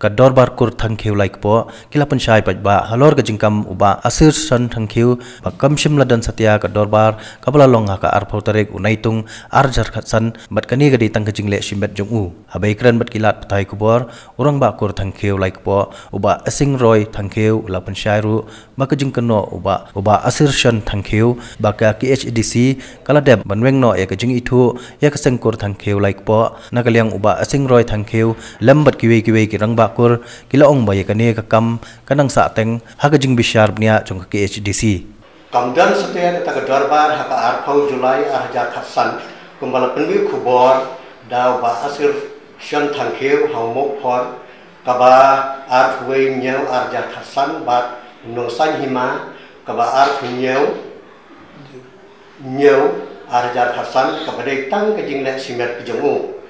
kador bar kur thangkhiu like po kila panchai pajba halor ka jingkam uba asir san thangkhiu ba kamshim ladan satya kador bar kabala longa ka arpho tarek unaitung arjar khatsan bat kani gadi tang ka jingle shimet jongu habai kran bat kilat patai kubor urang ba kur thangkhiu like po uba asing roy thangkhiu la panchai ru ba ka jingkano uba asir san thangkhiu ba ka KHDC kala deb banweng no ya ka jing ithu ya ka sengkur thangkhiu like po nagaliang uba asing roy thangkhiu lambat kiwe ki rang ba kur kila ong ba yakane ka kam kanang sa teng haga jing bishar bnia jong ka KHDC kamdan setia ta ka darbar ha ka arphau Julai arja khasan kumbala penwi khubor daw ba asir shan thangkhiu haumok phor ka ba arthwe nyau arja khasan ba nong san hima ka ba arthnyau nyau arja khasan ka ba dei tang ka jing le simet ki jongu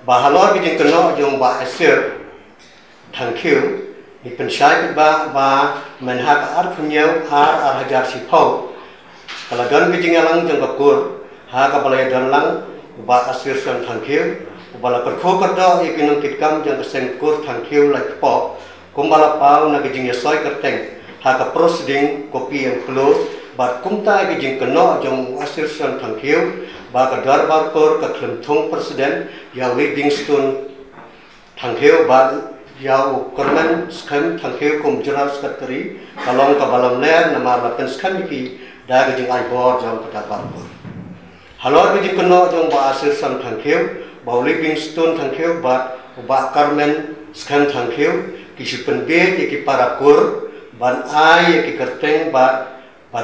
bahalor ke jing keno jong ba asir thangkhiu ni panchai ba menhak ar punyau ar hajar sipau kala don ke jing alang jong bakur ha ka balai don lang ba asir san thangkhiu bala perkho kerdo ikinung kitkam jong kesengkur thangkhiu lai po kumbala pau na ke jing yasoi kerteng ha ka proceeding copy and close ba kumta ke jing keno jong asir san thangkhiu ba ka darbar kor ka klemthong presiden ya Livingstone thangkhiu ba ya korman skam thangkhiu kum general secretary kalong ka balam ler namar la pen skam ki da ga jing ai bor jong ka darbar kor halor ke jing keno jong ba asir san thangkhiu ba Livingstone thangkhiu ba korman skam thangkhiu ki sipen be ki para kor ban ai ki kerteng ba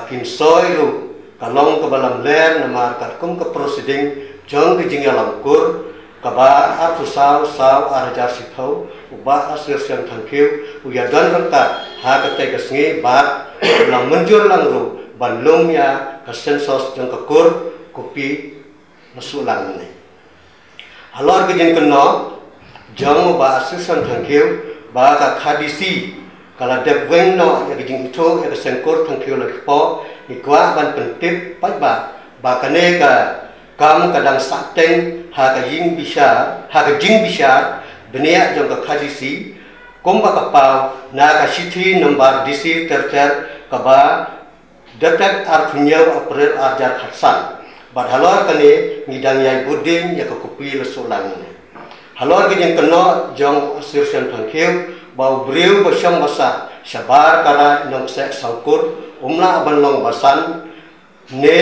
kin soi ru kalong ka balam ler namar kat kum ka proceeding jong ke jing alam kur ka ba artu saw arjar sithau uba asir san thangkhiu uya dan rangka ha ka te ka sngi ba lang menjur lang ru ban long ya ka sensos jong ka kur kopi masulang ni halor ke jing keno jong ba asir san thangkhiu ba ka khadisi kala dep weng no ya ke jing itho ya ka sengkur thangkhiu la po ni kwa ban pentip pai ba kane ka kam kadang sateng ha ka jing bishar benia jong ka khadisi komba ka pau na ka sithi number DC terter ka ba datak arpunyau April arjar khatsan bad halor kane ngidang yai budin ya ka kopi lesulang halor ke jing keno jong asir san thangkhiu bau breu bersang basa sabar kala nong sek saukur umla banlong basan ne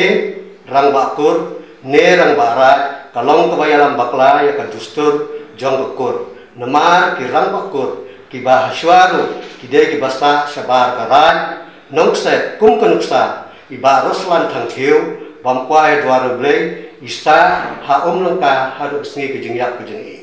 rang bakur ne rang barat kalong kebayalam bakla ya ka dustur jong bakur namar ki rang bakur ki bahaswaru ki de ki basa sabar karan nong sek kum kenuksa iba Ruslan thangkhiu bamkwai dwar blei isa ha lengka haru sngi ke jing yak ke jing i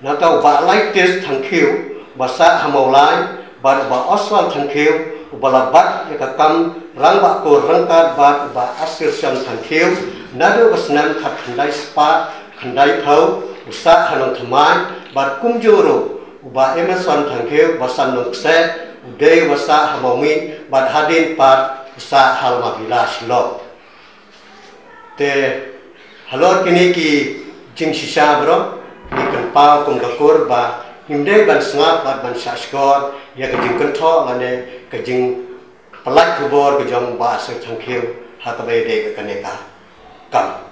nakau ba like this thangkhiu basa hamaulai ba Oswald thangkhiu ubala bat ya kam rang ba ko rangkat bat ba asir san thangkhiu nado basnam khat khandai spa khandai thau usa hanong thamai bat kumjuru uba Emerson thangkhiu basan nokse udai basa hamami bat hadin pat usa halma bilas lo te halor kini ki jing sisa bro ni kan pau kum gakur ba himde ban sngap ban saskor ya ke jing kentho lane ke jing pelak kubor ke jong ba asir thangkhiu ha ka be de ka ne ka kam